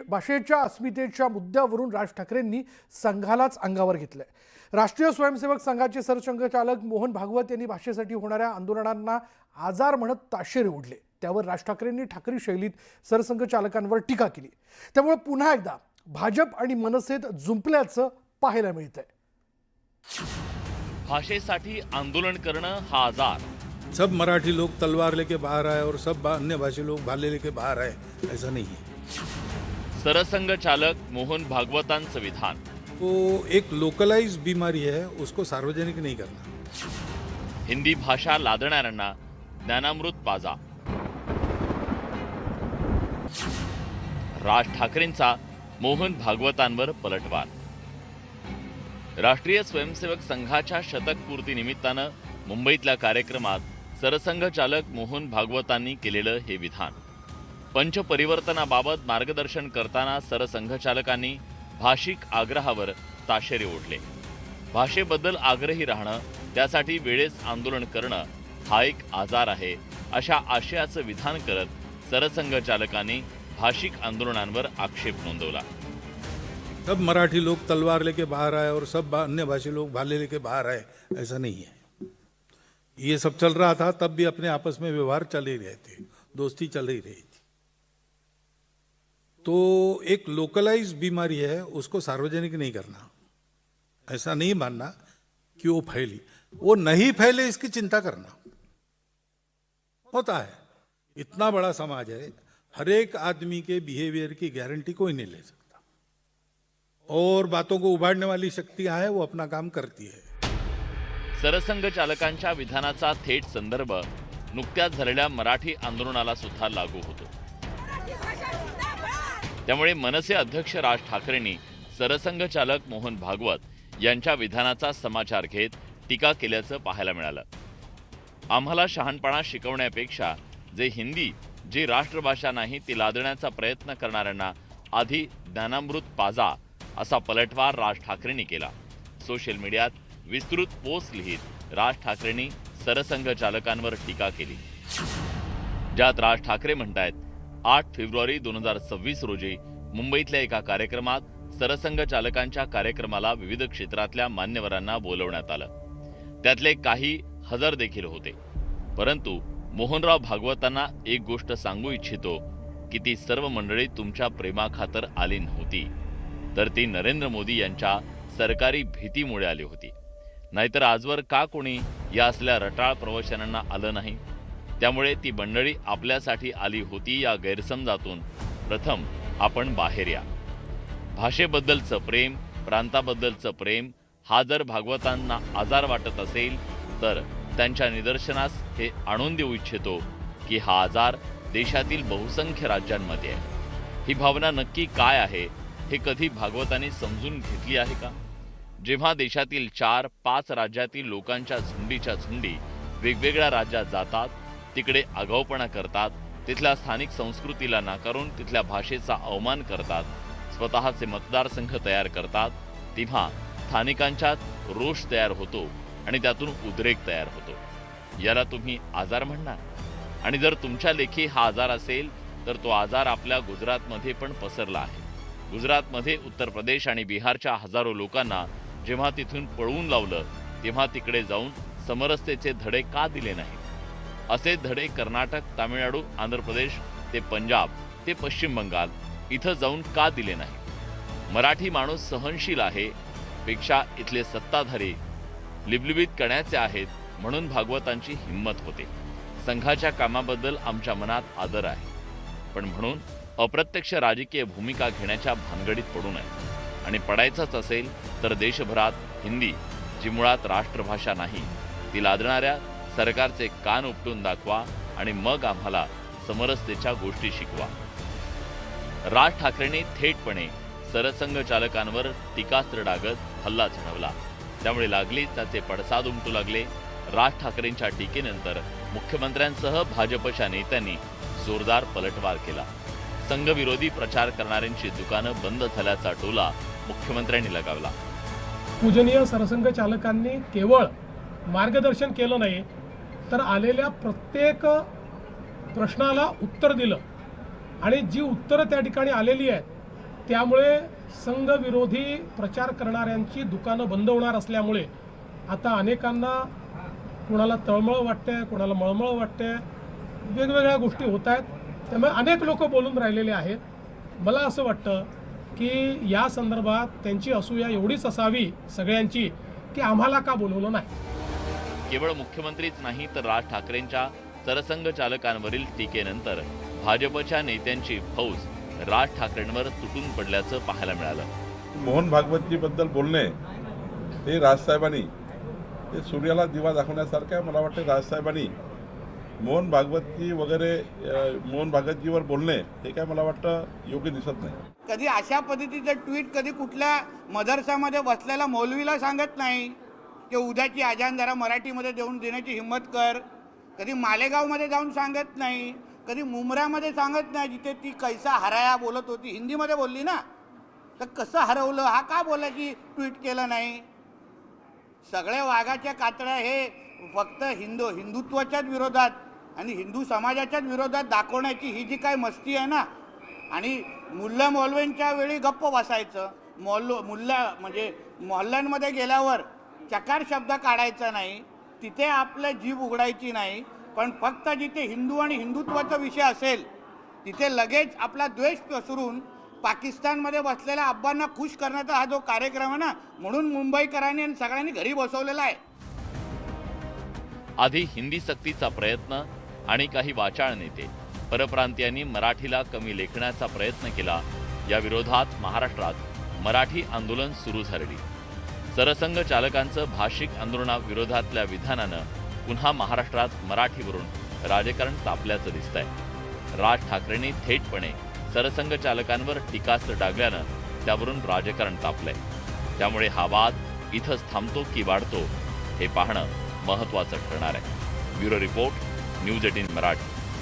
भाषेच्या अस्मितेच्या मुद्द्यावरून राज ठाकरेंनी संघालाच अंगावर घेतलंय। राष्ट्रीय स्वयंसेवक संघाचे सरसंघचालक मोहन भागवत यांनी भाषेसाठी होणाऱ्या आंदोलनांना आजार म्हणत ताशेरे ओढले। त्यावर राज ठाकरेंनी ठाकरी शैलीत सरसंघचालकांवर टीका केली। त्यामुळे पुन्हा एकदा भाजप आणि मनसेत जुंपल्याचं पाहायला मिळतंय। भाषेसाठी आंदोलन करणं हा आजार। सब मराठी लोग तलवार लेके बाहर आए और सब अन्य भाषी लोग भाले लेके बाहर आए, ऐसा नहीं है। सरसंघचालक मोहन भागवतांचं विधान, तो एक लोकलाइज बीमारी है, उसको सार्वजनिक नहीं करना। हिंदी भाषा लादणाऱ्यांना ज्ञानामृत पाजा। राज ठाकरेंचा मोहन भागवतांवर पलटवार। राष्ट्रीय स्वयंसेवक संघाच्या शतकपूर्ती निमित्तानं मुंबईतल्या कार्यक्रमात सरसंघचालक मोहन भागवतांनी केलेलं हे विधान। पंचपरिवर्तनाबाबत मार्गदर्शन करताना सरसंघचालकांनी भाषिक आग्रहावर ताशेरे ओढले। भाषेबद्दल आग्रही राहणं, त्यासाठी वेळेस आंदोलन करणं हा एक आजार आहे, अशा आशयाचं विधान करत सरसंघचालकांनी भाषिक आंदोलनांवर आक्षेप नोंदवला। सब मराठी लोग तलवार लेके बाहर आए और सब अन्य भाषी लोग भाले लेके बाहर आए, ऐसा नहीं है। ये सब चल रहा था, तब भी अपने आपस में व्यवहार चल ही रहे थे, दोस्ती चल ही रही थी। तो एक लोकलाइज बीमारी है, उसको सार्वजनिक नहीं करना। ऐसा नहीं मानना कि वो फैली, वो नहीं फैले इसकी चिंता करना होता है। इतना बड़ा समाज है, हर एक आदमी के बिहेवियर की गारंटी कोई नहीं ले सकता, और बातों को उबाड़ने वाली शक्तियां हैं, वो अपना काम करती है। सरसंघचालकांच्या विधानाचा थेट संदर्भ नुकत्याच झालेल्या मराठी आंदोलनाला सुद्धा लागू होतो। त्यामुळे मनसे अध्यक्ष राज ठाकरेंनी सरसंघचालक मोहन भागवत यांच्या विधानाचा समाचार घेत टीका केल्याचं पाहायला मिळालं। आम्हाला शहाणपणा शिकवण्यापेक्षा जे हिंदी जी राष्ट्रभाषा नाही ती लादण्याचा प्रयत्न करणाऱ्यांना आधी ज्ञानामृत पाजा, असा पलटवार राज ठाकरेंनी केला। सोशल मीडियात विस्तृत पोस्ट लिहित राज ठाकरेंनी सरसंघचालकांवर टीका केली, ज्यात राज ठाकरे म्हणतायत 8 फेब्रुवारी 2026 रोजी मुंबईतल्या एका कार्यक्रमात सरसंघचालकांच्या कार्यक्रमाला विविध क्षेत्रातल्या मान्यवरांना बोलवण्यात आलं। त्यातले काही हजर देखील होते, परंतु मोहनराव भागवतांना एक गोष्ट सांगू इच्छितो की ती सर्व मंडळी तुमच्या प्रेमाखातर आली नव्हती, तर ती नरेंद्र मोदी यांच्या सरकारी भीतीमुळे आली होती। नाहीतर आजवर का कोणी या असल्या रटाळ प्रवचनांना आलं नाही? त्यामुळे ती मंडळी आपल्यासाठी आली होती या गैरसमजातून प्रथम आपण बाहेर या। भाषेबद्दलचं प्रेम, प्रांताबद्दलचं प्रेम हा जर भागवतांना आजार वाटत असेल तर त्यांच्या निदर्शनास हे आणून देऊ इच्छितो की हा आजार देशातील बहुसंख्य राज्यांमध्ये आहे। ही भावना नक्की काय आहे हे कधी भागवतांनी समजून घेतली आहे का? जेव्हा देशातील 4-5 राज्यातील लोकांच्या झुंडीच्या झुंडी वेगवेगळ्या राज्यात जातात, तिकडे आगाऊपणा करतात, तिथल्या स्थानिक संस्कृतीला नाकारून तिथल्या भाषेचा अवमान करतात, स्वतःचे मतदारसंघ तयार करतात, तेव्हा स्थानिकांच्यात रोष तयार होतो आणि त्यातून उद्रेक तयार होतो। याला तुम्ही आजार म्हणणार? आणि जर तुमच्या लेखी हा आजार असेल तर तो आजार आपल्या गुजरातमध्ये पण पसरला आहे। गुजरातमध्ये उत्तर प्रदेश आणि बिहारच्या हजारो लोकांना जेव्हा तिथून पळवून लावलं, तेव्हा तिकडे जाऊन समरसतेचे धडे का दिले नाही? असे धडे कर्नाटक, तामिळनाडू, आंध्र प्रदेश ते पंजाब ते पश्चिम बंगाल इथं जाऊन का दिले नाही? मराठी माणूस सहनशील आहे पेक्षा इथले सत्ताधारी लिबलिबीत करण्याचे आहेत, म्हणून भागवतांची हिंमत होते। संघाच्या कामाबद्दल आमच्या मनात आदर आहे, पण म्हणून अप्रत्यक्ष राजकीय भूमिका घेण्याच्या भानगडीत पडू नये, आणि पडायचंच असेल तर देशभरात हिंदी जी मुळात राष्ट्रभाषा नाही ती लादणाऱ्या सरकारचे कान उपटून दाखवा आणि मग आम्हाला समरसतेच्या गोष्टी शिकवा। राज ठाकरेंनी थेटपणे सरसंघचालकांवर टीकास्त्र डागत हल्ला चढवला, त्यामुळे लागलीच त्याचे पडसाद उमटू लागले। राज ठाकरेंच्या टीकेनंतर मुख्यमंत्र्यांसह भाजपच्या नेत्यांनी जोरदार पलटवार केला। संघविरोधी प्रचार करणाऱ्यांची दुकानं बंद झाल्याचा टोला मुख्यमंत्र्यांनी लगावला। पूजनीय सरसंघचालकांनी केवळ मार्गदर्शन केलं नाही तर आलेल्या प्रत्येक प्रश्नाला उत्तर दिलं आणि जी उत्तरं त्या ठिकाणी आलेली आहेत त्यामुळे संघविरोधी प्रचार करणाऱ्यांची दुकानं बंद होणार असल्यामुळे आता अनेकांना कोणाला तळमळ वाटते, कोणाला मळमळ वाटते, वेगवेगळ्या गोष्टी होत आहेत. त्यामुळे अनेक लोक बोलून राहिलेले आहेत. मला असं वाटतं की या संदर्भात त्यांची असूया एवढीच असावी सगळ्यांची की आम्हाला का बोलवलं नाही. केवळ मुख्यमंत्रीच नाही तर राज ठाकरेंच्या सरसंघ चालकांवरील टीकेनंतर भाजपच्या नेत्यांची फौज राज ठाकरेंवर तुटून पडल्याचं पाहायला मिळालं. मोहन भागवतजीबद्दल बोलणे हे राजसाहेबांनी हे सूर्याला दिवा दाखवण्यासारखं आहे. मला वाटतं राजसाहेबांनी मोहन भागवतजीवर बोलणे हे काय मला वाटतं योग्य दिसत नाही. कधी अशा पद्धतीचं ट्विट कधी कुठल्या मदरसामध्ये बसलेल्या मौलवीला सांगत नाही की उद्याची अजान जरा मराठीमध्ये देण्याची हिंमत कर. कधी मालेगावमध्ये जाऊन सांगत नाही, कधी मुंब्रामध्ये सांगत नाही जिथे ती कैसा हराया बोलत होती, हिंदीमध्ये बोलली ना, तर कसं हरवलं हा का बोलायची ट्विट केलं नाही. सगळे वाघाच्या कातड्या हे फक्त हिंदुत्वाच्याच विरोधात आणि हिंदू समाजाच्याच विरोधात दाखवण्याची ही जी काय मस्ती आहे ना, आणि मुल्ला मौलव्यांच्या वेळी गप्प बसायचं, म्हणजे मोहल्ल्यांमध्ये गेल्यावर चकार शब्द काढायचा नाही, तिथे आपलं जीभ उघडायची नाही, पण फक्त जिथे हिंदू आणि हिंदुत्वाचा विषय असेल तिथे लगेच आपला द्वेष पसरून पाकिस्तानमध्ये बसलेल्या अब्बांना खुश करण्याचा हा जो कार्यक्रम आहे ना, म्हणून मुंबईकरांनी आणि सगळ्यांनी घरी बसवलेला आहे. आधी हिंदी सक्तीचा प्रयत्न आणि काही वाचाळ नेते परप्रांतीयांनी मराठीला कमी लेखण्याचा प्रयत्न केला. या विरोधात महाराष्ट्रात मराठी आंदोलन सुरू झालेली. सरसंघ चालकांचं भाषिक आंदोलनाविरोधातल्या विधानानं पुन्हा महाराष्ट्रात मराठीवरून राजकारण तापल्याचं दिसतंय. राज ठाकरेंनी थेटपणे सरसंघ चालकांवर टीकास्त्र डागल्यानं त्यावरून राजकारण तापलंय. त्यामुळे हा वाद इथंच थांबतो की वाढतो हे पाहणं महत्त्वाचं ठरणार आहे. Bureau report, news 18 Marathi.